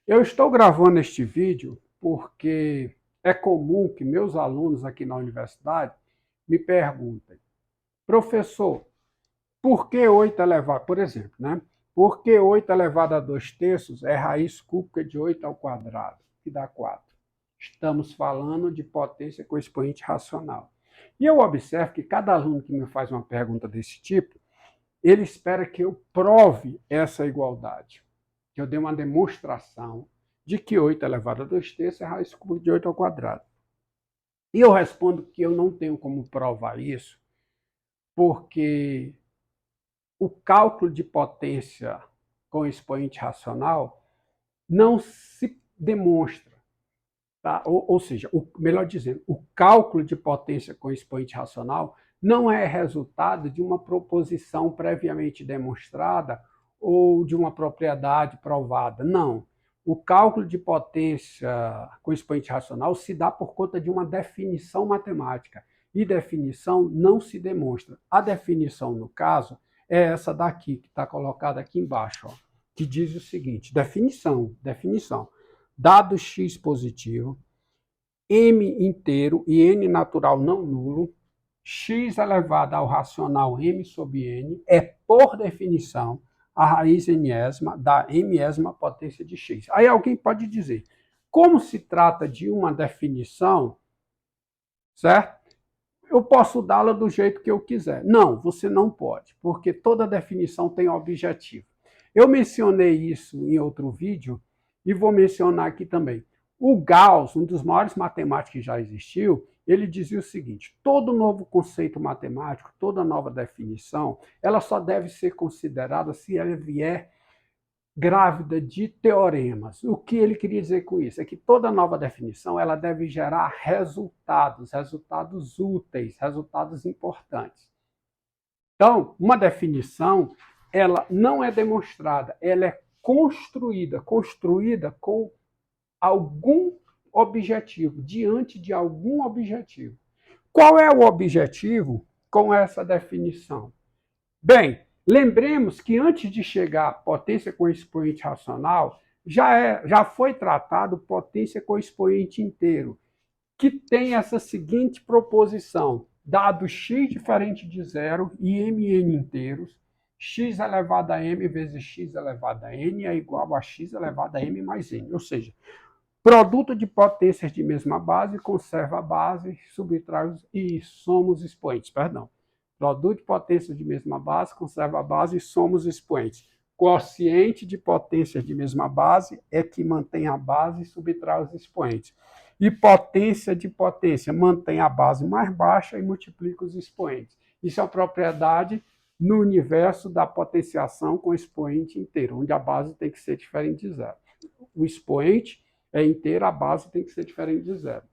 Eu estou gravando este vídeo porque é comum que meus alunos aqui na universidade me perguntem, professor, por que 8 elevado, por exemplo, né? Por que 8 elevado a 2 terços é raiz cúbica de 8 ao quadrado, que dá 4? Estamos falando de potência com expoente racional. E eu observo que cada aluno que me faz uma pergunta desse tipo, ele espera que eu prove essa igualdade, que eu dê uma demonstração de que 8 elevado a 2 terços é raiz cúbica de 8 ao quadrado. E eu respondo que eu não tenho como provar isso, porque o cálculo de potência com expoente racional não se demonstra. Tá? Ou seja, melhor dizendo, o cálculo de potência com expoente racional não é resultado de uma proposição previamente demonstrada ou de uma propriedade provada. Não. O cálculo de potência com expoente racional se dá por conta de uma definição matemática. E definição não se demonstra. A definição, no caso, é essa daqui, que está colocada aqui embaixo, ó, que diz o seguinte: definição. Dado x positivo, m inteiro e n natural não nulo, x elevado ao racional m sobre n é, por definição, a raiz enésima da mésima potência de x. Aí alguém pode dizer, como se trata de uma definição, certo? Eu posso dá-la do jeito que eu quiser. Não, você não pode, porque toda definição tem objetivo. Eu mencionei isso em outro vídeo e vou mencionar aqui também. O Gauss, um dos maiores matemáticos que já existiu, ele dizia o seguinte: todo novo conceito matemático, toda nova definição, ela só deve ser considerada se ela vier grávida de teoremas. O que ele queria dizer com isso? É que toda nova definição ela deve gerar resultados úteis, resultados importantes. Então, uma definição, ela não é demonstrada, ela é construída com algum objetivo, diante de algum objetivo. Qual é o objetivo com essa definição? Bem, lembremos que antes de chegar à potência com expoente racional, já foi tratado potência com expoente inteiro, que tem essa seguinte proposição: dado x diferente de zero e mn inteiros, x elevado a m vezes x elevado a n é igual a x elevado a m mais n. Ou seja, produto de potências de mesma base conserva a base, subtrai e soma os expoentes. Perdão. Produto de potências de mesma base conserva a base e soma os expoentes. Quociente de potências de mesma base é que mantém a base e subtrai os expoentes. E potência de potência mantém a base mais baixa e multiplica os expoentes. Isso é uma propriedade no universo da potenciação com expoente inteiro, onde a base tem que ser diferente de zero. O expoente é inteiro, a base tem que ser diferente de zero.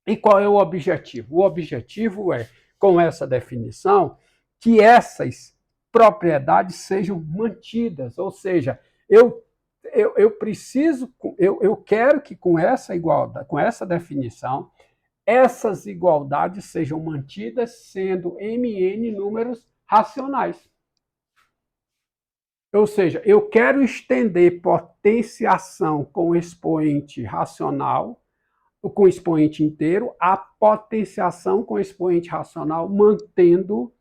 E qual é o objetivo? O objetivo é, com essa definição, que essas propriedades sejam mantidas, ou seja, eu preciso, eu quero que com essa igualdade, com essa definição, essas igualdades sejam mantidas sendo mn números racionais. Ou seja, eu quero estender potenciação com expoente racional, com expoente inteiro, a potenciação com expoente racional, mantendo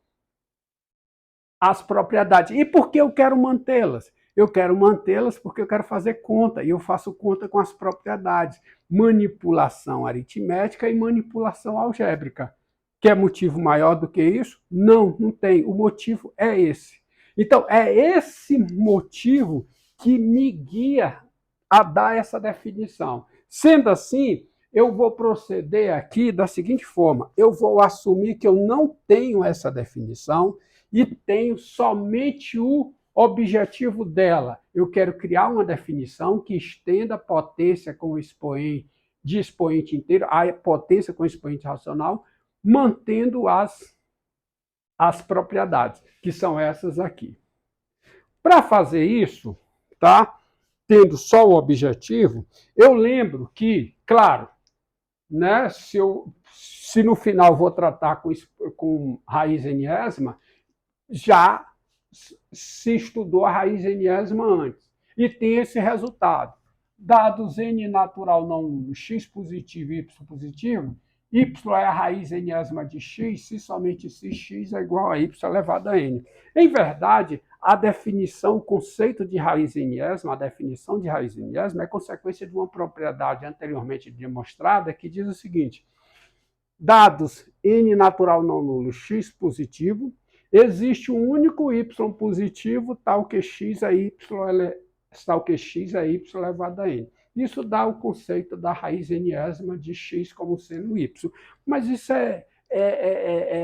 as propriedades. E por que eu quero mantê-las? Eu quero mantê-las porque eu quero fazer conta, e eu faço conta com as propriedades. Manipulação aritmética e manipulação algébrica. Quer motivo maior do que isso? Não, não tem. O motivo é esse. Então, é esse motivo que me guia a dar essa definição. Sendo assim, eu vou proceder aqui da seguinte forma: eu vou assumir que eu não tenho essa definição e tenho somente o objetivo dela. Eu quero criar uma definição que estenda a potência com expoente, de expoente inteiro, a potência com expoente racional, mantendo as propriedades, que são essas aqui. Para fazer isso, tá? Tendo só o objetivo, eu lembro que, claro, né, se no final vou tratar com raiz enésima, já se estudou a raiz enésima antes. E tem esse resultado. dados n natural não nulo, x positivo e y positivo, y é a raiz enésima de x, se somente se x é igual a y elevado a n. Em verdade, a definição, o conceito de raiz enésima, a definição de raiz enésima é consequência de uma propriedade anteriormente demonstrada que diz o seguinte: dados n natural não nulo, x positivo, existe um único y positivo, tal que x é y elevado a n. Isso dá o conceito da raiz enésima de x como sendo y. Mas isso é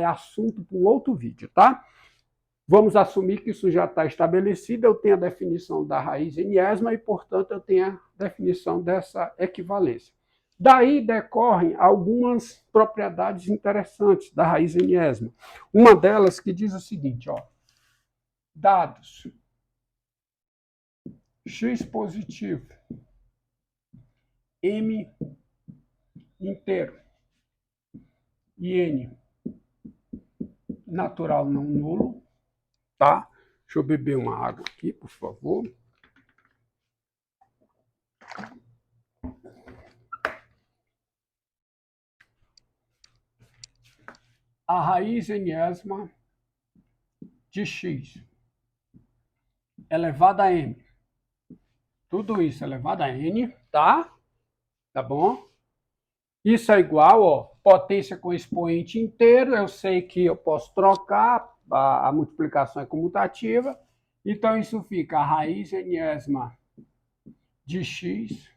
assunto para um outro vídeo, tá? Vamos assumir que isso já está estabelecido, eu tenho a definição da raiz enésima e, portanto, eu tenho a definição dessa equivalência. Daí decorrem algumas propriedades interessantes da raiz enésima. Uma delas que diz o seguinte, ó, dados x positivo, m inteiro e n natural não nulo, tá? Deixa eu beber uma água aqui, por favor. A raiz enésima de x elevado a m. Tudo isso elevado a n, tá? Tá bom? Isso é igual, ó, potência com expoente inteiro. Eu sei que eu posso trocar, a multiplicação é comutativa. Então, isso fica a raiz enésima de x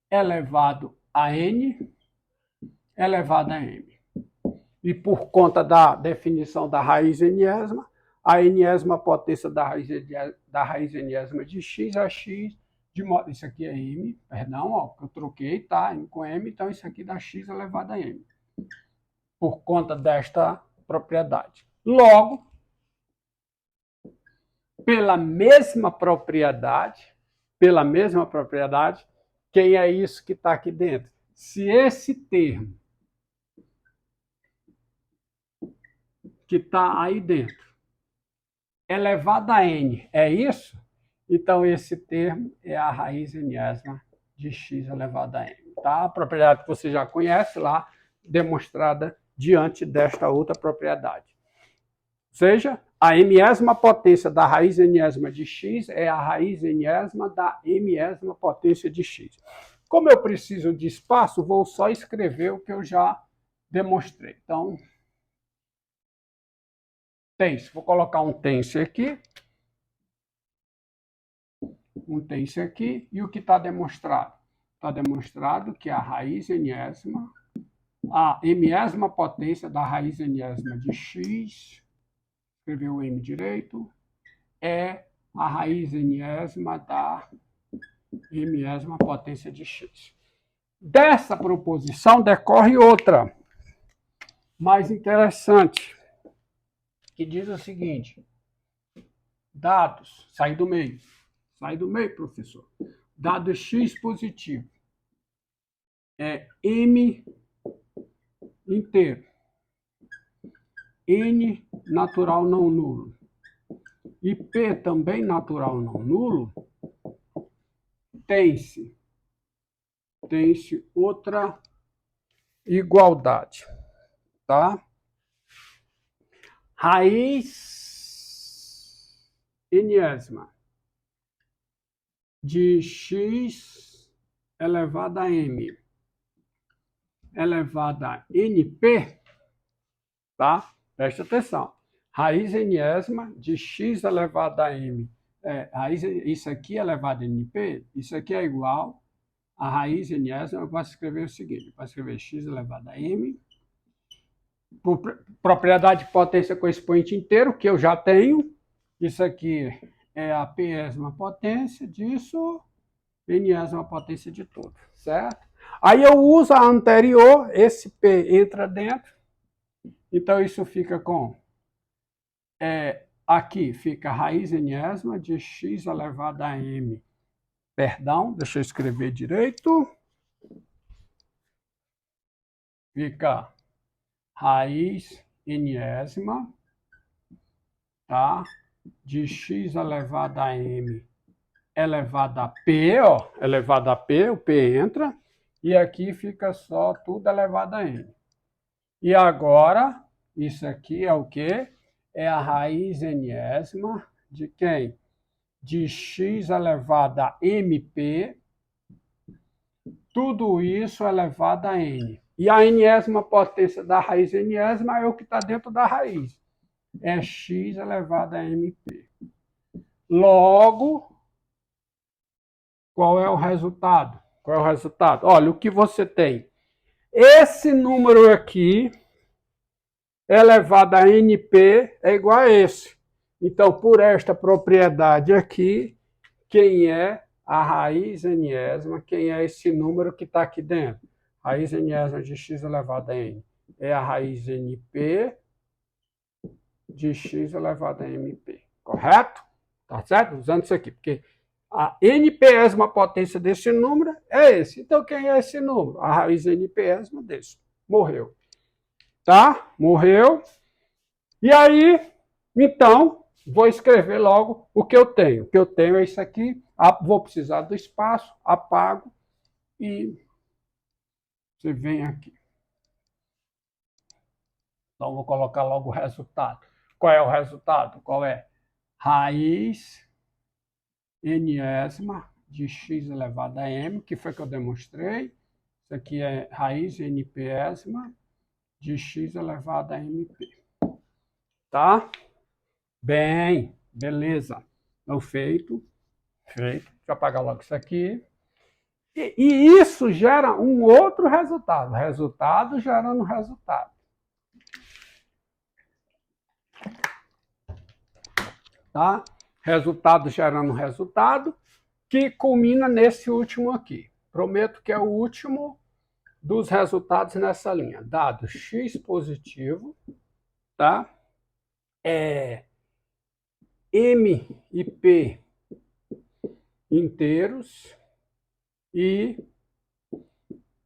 elevado a n elevado a m. E por conta da definição da raiz enésima, a enésima potência da raiz enésima de x é x, de modo, isso aqui é m, perdão, ó, eu troquei, tá, m com m, então isso aqui dá x elevado a m, por conta desta propriedade. Logo, pela mesma propriedade, quem é isso que está aqui dentro? Se esse termo que está aí dentro elevado a n é isso, então esse termo é a raiz enésima de x elevado a n. Tá? A propriedade que você já conhece lá, demonstrada diante desta outra propriedade. Ou seja, a mésima potência da raiz enésima de x é a raiz enésima da mésima potência de x. Como eu preciso de espaço, vou só escrever o que eu já demonstrei. Então, tens, vou colocar um tens aqui, e o que está demonstrado? Está demonstrado que a raiz enésima, a mésima potência da raiz enésima de x, escreveu o m direito, é a raiz enésima da mésima potência de x. Dessa proposição decorre outra, mais interessante, que diz o seguinte: dados, sai do meio, professor. Dado x positivo é m inteiro, n natural não nulo e p também natural não nulo, tem-se outra igualdade, tá? Raiz enésima de x elevado a m elevado a np, tá? Presta atenção. Raiz enésima de x elevado a m, isso aqui elevado a np, isso aqui é igual a raiz enésima, eu posso escrever o seguinte, eu posso escrever x elevado a m, por propriedade de potência com expoente inteiro, que eu já tenho, isso aqui é a pésima potência disso, nésima potência de tudo, certo? Aí eu uso a anterior, esse P entra dentro, então isso fica com, aqui fica a raiz enésima de x elevado a m, perdão, deixa eu escrever direito, fica raiz enésima, tá? De x elevado a m elevado a P, ó, elevado a P, o P entra, e aqui fica só tudo elevado a N. E agora, isso aqui é o quê? É a raiz enésima de quem? De x elevado a mp, tudo isso elevado a n. E a enésima potência da raiz enésima é o que está dentro da raiz. É x elevado a mp. Logo, qual é o resultado? Qual é o resultado? Olha, o que você tem. Esse número aqui, elevado a np, é igual a esse. Então, por esta propriedade aqui, quem é a raiz enésima? Quem é esse número que está aqui dentro? Raiz enésima de x elevado a n. É a raiz np de x elevado a mp. Correto? Tá certo? Usando isso aqui, porque a npésima potência desse número é esse. Então, quem é esse número? A raiz npésima desse. Morreu. Tá? Morreu. E aí, então, vou escrever logo o que eu tenho. O que eu tenho é isso aqui. Vou precisar do espaço, apago e você vem aqui. Então, vou colocar logo o resultado. Qual é o resultado? Qual é? Raiz enésima de x elevado a m, que foi que eu demonstrei. Isso aqui é raiz npésima de x elevado a mp. Tá? Bem, beleza. Então, feito. Feito. Deixa eu apagar logo isso aqui. E isso gera um outro resultado. Resultado gerando resultado. Tá? Resultado gerando resultado, que culmina nesse último aqui. Prometo que é o último dos resultados nessa linha. Dado x positivo, tá? M e P inteiros e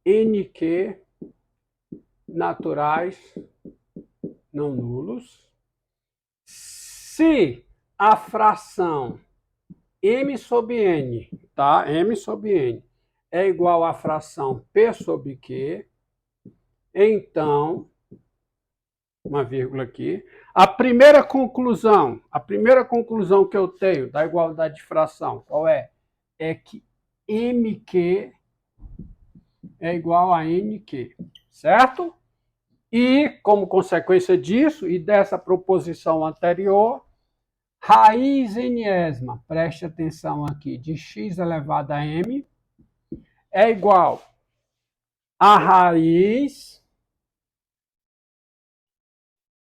NQ naturais não nulos. Se a fração M sobre N, tá? M sobre N é igual à fração P sobre Q, então, uma vírgula aqui, a primeira conclusão que eu tenho da igualdade de fração, qual é? É que MQ é igual a NQ, certo? E, como consequência disso e dessa proposição anterior, raiz enésima, preste atenção aqui, de x elevado a m, é igual a raiz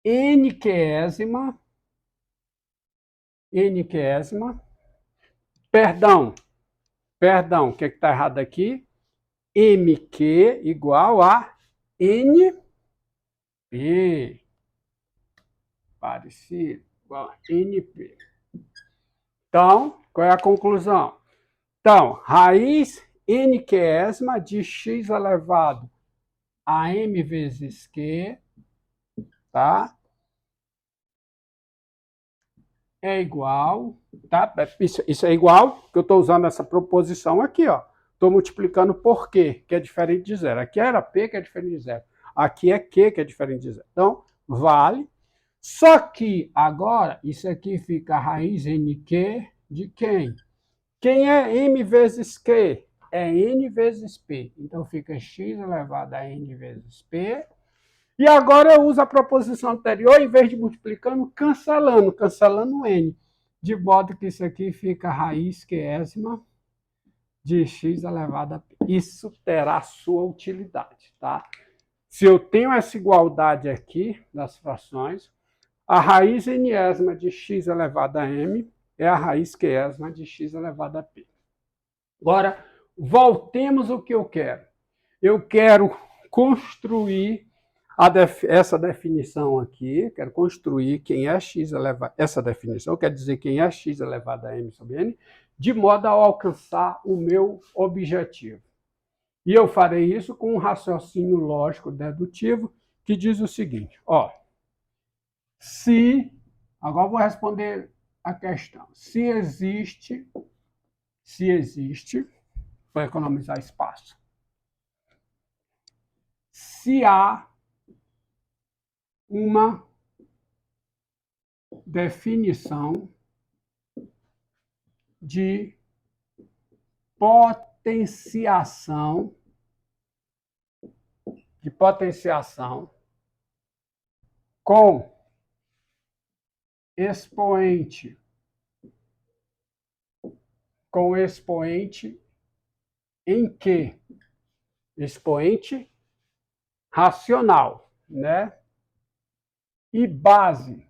nquésima, perdão, o que está errado aqui? mq igual a np, parecido, igual a np. Então, qual é a conclusão? Então, raiz nquésima de x elevado a m vezes q, tá? É igual, tá? Isso é igual, que eu estou usando essa proposição aqui, ó. Estou multiplicando por Q, que é diferente de zero. Aqui era P, que é diferente de zero. Aqui é Q, que é diferente de zero. Então, vale. Só que agora, isso aqui fica a raiz NQ de quem? Quem é M vezes Q? É N vezes P. Então, fica x elevado a N vezes P. E agora eu uso a proposição anterior, em vez de multiplicando, cancelando N. De modo que isso aqui fica a raiz QEsma de x elevado a P. Isso terá sua utilidade, tá? Se eu tenho essa igualdade aqui das frações, a raiz enésima de x elevado a m é a raiz QEsma de x elevado a P. Agora, voltemos ao que eu quero. Eu quero construir essa definição aqui, quero construir quem é x elevado, essa definição quer dizer quem é x elevado a m sobre n, de modo a alcançar o meu objetivo. E eu farei isso com um raciocínio lógico dedutivo que diz o seguinte, ó, agora eu vou responder a questão, se existe se existe, para economizar espaço, se há uma definição de potenciação com expoente em que? Expoente racional, né? E base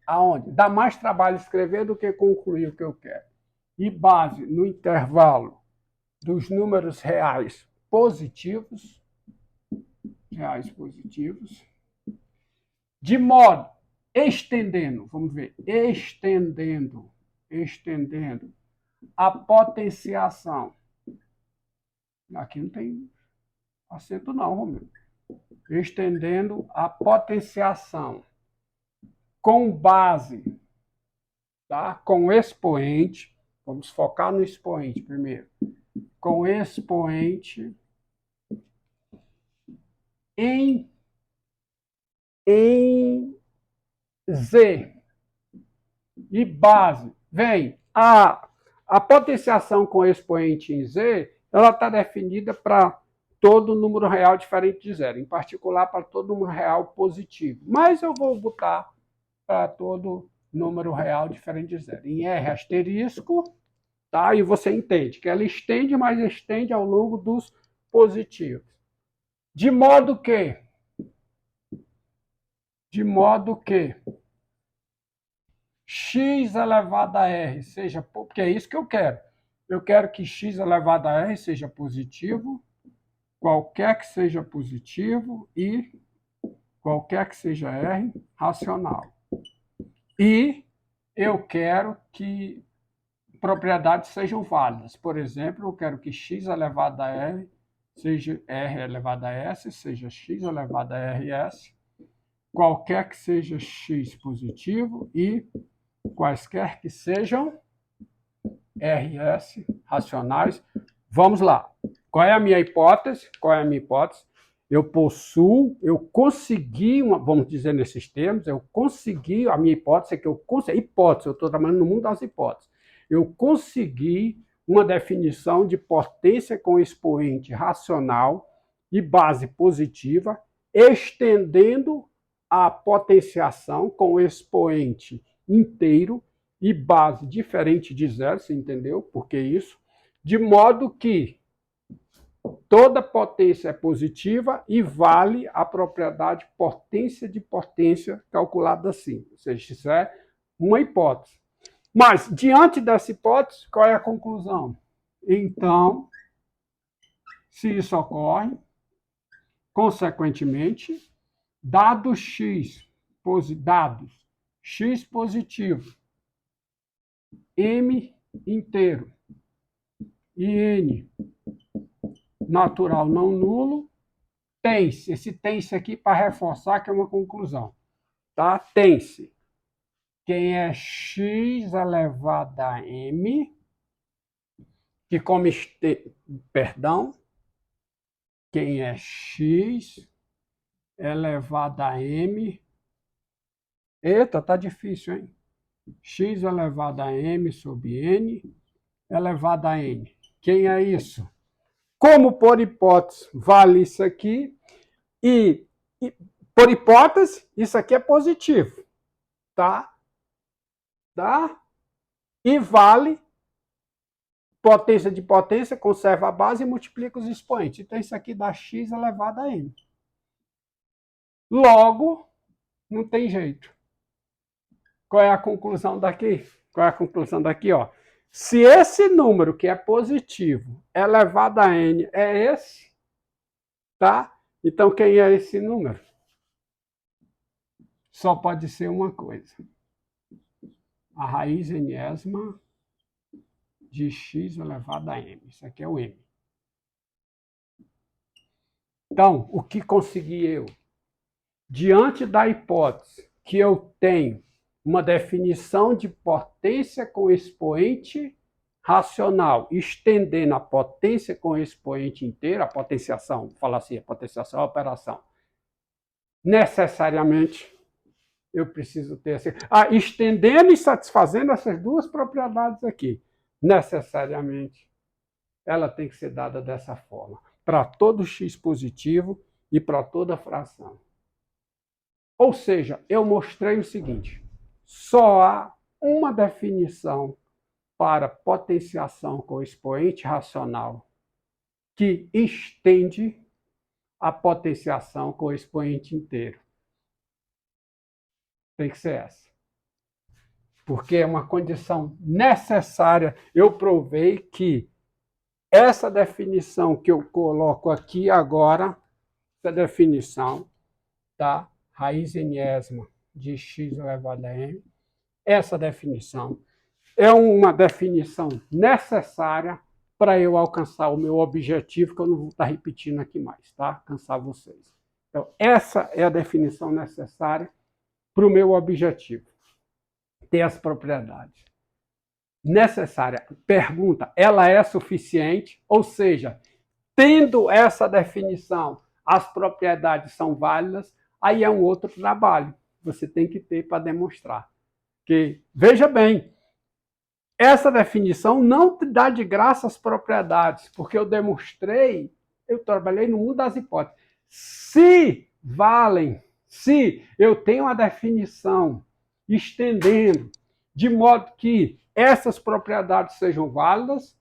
aonde? Dá mais trabalho escrever do que concluir o que eu quero. E base no intervalo dos números reais positivos, de modo estendendo, vamos ver, estendendo a potenciação. Aqui não tem acento não, Romeu. Estendendo a potenciação com base, tá? Com expoente, vamos focar no expoente primeiro, com expoente em Z e base. Vem, a potenciação com expoente em Z, ela está definida para todo número real diferente de zero, em particular para todo número real positivo. Mas eu vou botar para todo número real diferente de zero. Em R asterisco, tá? E você entende que ela estende, mas estende ao longo dos positivos. De modo que x elevado a r seja, porque é isso que eu quero. Eu quero que x elevado a r seja positivo, qualquer que seja positivo, e qualquer que seja r racional. E eu quero que propriedades sejam válidas. Por exemplo, eu quero que x elevado a r seja r elevado a s, seja x elevado a rs, qualquer que seja x positivo e quaisquer que sejam rs racionais. Vamos lá. Qual é a minha hipótese? Eu consegui, vamos dizer nesses termos, a minha hipótese é que eu estou trabalhando no mundo das hipóteses. Eu consegui uma definição de potência com expoente racional e base positiva, estendendo a potenciação com expoente inteiro e base diferente de zero, você entendeu? Por que isso? De modo que toda potência é positiva e vale a propriedade potência de potência calculada assim. Ou seja, isso é uma hipótese. Mas, diante dessa hipótese, qual é a conclusão? Então, se isso ocorre, consequentemente, dados x positivo, m inteiro e n natural não nulo, tem-se. Esse tem-se aqui para reforçar que é uma conclusão. Tá? Tem-se. Quem é x elevado a m, que como quem é x elevado a m, eita, tá difícil, hein? X elevado a m sobre n elevado a n. Quem é isso? Como por hipótese vale isso aqui, e por hipótese, isso aqui é positivo, tá? E vale potência de potência, conserva a base e multiplica os expoentes. Então, isso aqui dá x elevado a n. Logo, não tem jeito. Qual é a conclusão daqui? Ó? Se esse número que é positivo elevado a n é esse, tá? Então, quem é esse número? Só pode ser uma coisa. A raiz enésima de x elevado a m. Isso aqui é o m. Então, o que consegui eu? Diante da hipótese que eu tenho uma definição de potência com expoente racional, estendendo a potência com expoente inteiro, a potenciação, vou falar assim, a potenciação é a operação. Necessariamente, eu preciso ter assim, estendendo e satisfazendo essas duas propriedades aqui. Necessariamente, ela tem que ser dada dessa forma, para todo x positivo e para toda fração. Ou seja, eu mostrei o seguinte, só há uma definição para potenciação com expoente racional que estende a potenciação com expoente inteiro. Tem que ser essa. Porque é uma condição necessária. Eu provei que essa definição que eu coloco aqui agora, essa definição da raiz enésima de x elevado a m, essa definição é uma definição necessária para eu alcançar o meu objetivo, que eu não vou estar repetindo aqui mais, tá? Cansar vocês. Então, essa é a definição necessária para o meu objetivo. Ter as propriedades. Necessária. Pergunta, ela é suficiente? Ou seja, tendo essa definição, as propriedades são válidas, aí é um outro trabalho. Você tem que ter para demonstrar. Que, veja bem, essa definição não te dá de graça as propriedades, porque eu demonstrei, eu trabalhei no mundo das hipóteses. Se valem, se eu tenho a definição estendendo, de modo que essas propriedades sejam válidas,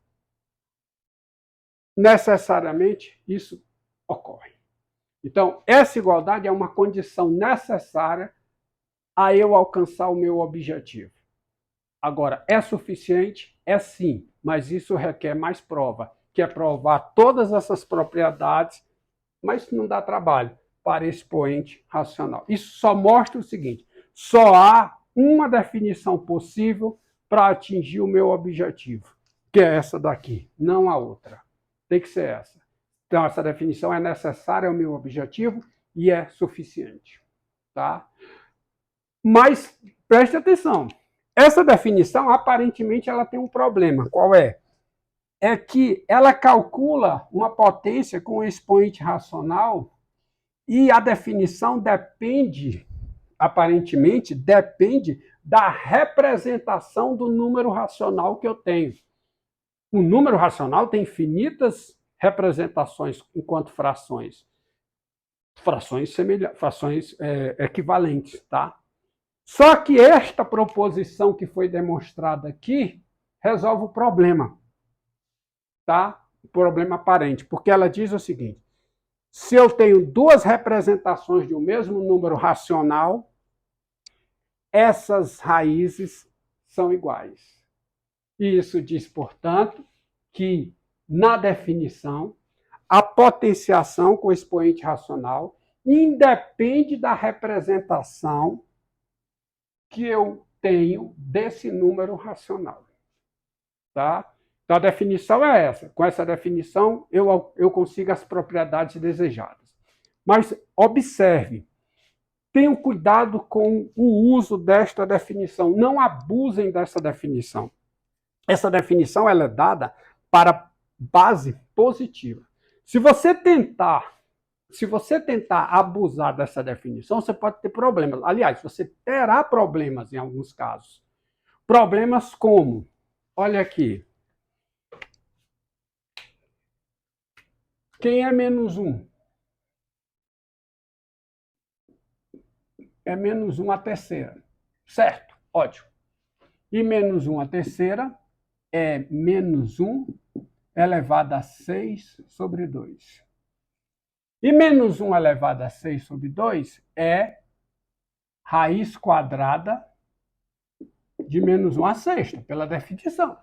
necessariamente isso ocorre. Então, essa igualdade é uma condição necessária a eu alcançar o meu objetivo. Agora, é suficiente? É sim, mas isso requer mais prova, que é provar todas essas propriedades, mas não dá trabalho para expoente racional. Isso só mostra o seguinte, só há uma definição possível para atingir o meu objetivo, que é essa daqui, não a outra. Tem que ser essa. Então, essa definição é necessária ao meu objetivo e é suficiente. Tá? Mas, preste atenção, essa definição, aparentemente, ela tem um problema. Qual é? É que ela calcula uma potência com um expoente racional e a definição depende, aparentemente, depende da representação do número racional que eu tenho. O número racional tem infinitas representações enquanto frações. Frações equivalentes, tá? Só que esta proposição que foi demonstrada aqui resolve o problema, tá? O problema aparente, porque ela diz o seguinte, se eu tenho duas representações de um mesmo número racional, essas raízes são iguais. E isso diz, portanto, que na definição, a potenciação com expoente racional independe da representação que eu tenho desse número racional. Tá? Então, a definição é essa. Com essa definição, eu consigo as propriedades desejadas. Mas observe, tenham cuidado com o uso desta definição. Não abusem dessa definição. Essa definição ela é dada para base positiva. Se você tentar abusar dessa definição, você pode ter problemas. Aliás, você terá problemas em alguns casos. Problemas como, olha aqui, quem é menos 1? É menos 1 a terceira. Certo? Ótimo. E menos 1 a terceira é menos 1 elevado a 6 sobre 2. E menos 1 elevado a 6 sobre 2 é raiz quadrada de menos 1 a sexta, pela definição.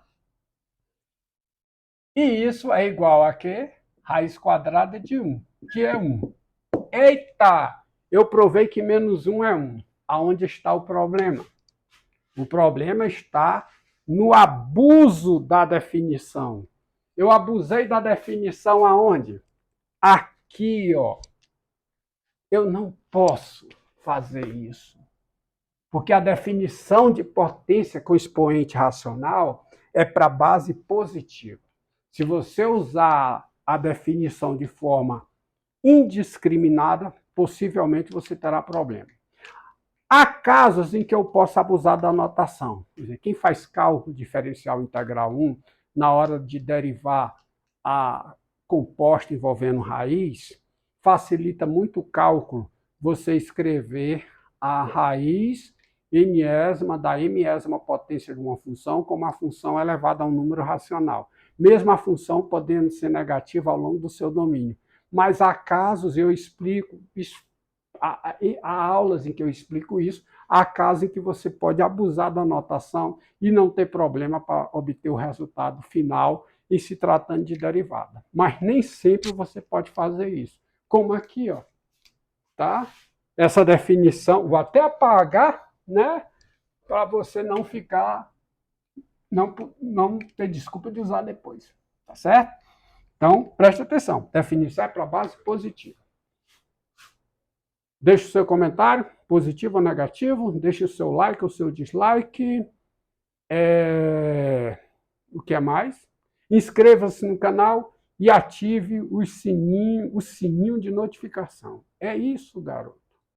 E isso é igual a quê? Raiz quadrada de 1, que é 1. Eita! Eu provei que menos 1 é 1. Aonde está o problema? O problema está no abuso da definição. Eu abusei da definição aonde? Aqui, ó. Eu não posso fazer isso. Porque a definição de potência com expoente racional é para base positiva. Se você usar a definição de forma indiscriminada, possivelmente você terá problema. Há casos em que eu posso abusar da notação. Quer dizer, quem faz cálculo diferencial integral 1, na hora de derivar a composta envolvendo raiz, facilita muito o cálculo você escrever a raiz nésima da mésima potência de uma função como a função elevada a um número racional. Mesmo a função podendo ser negativa ao longo do seu domínio. Mas há casos, eu explico, há aulas em que eu explico isso, há casos em que você pode abusar da notação e não ter problema para obter o resultado final em se tratando de derivada. Mas nem sempre você pode fazer isso. Como aqui, ó, tá? Essa definição, vou até apagar, né? Para você não ficar, não ter desculpa de usar depois, tá certo? Então, preste atenção, definição é para base positiva. Deixe o seu comentário, positivo ou negativo, deixe o seu like ou o seu dislike. O que é mais? Inscreva-se no canal e ative o sininho de notificação. É isso, garoto.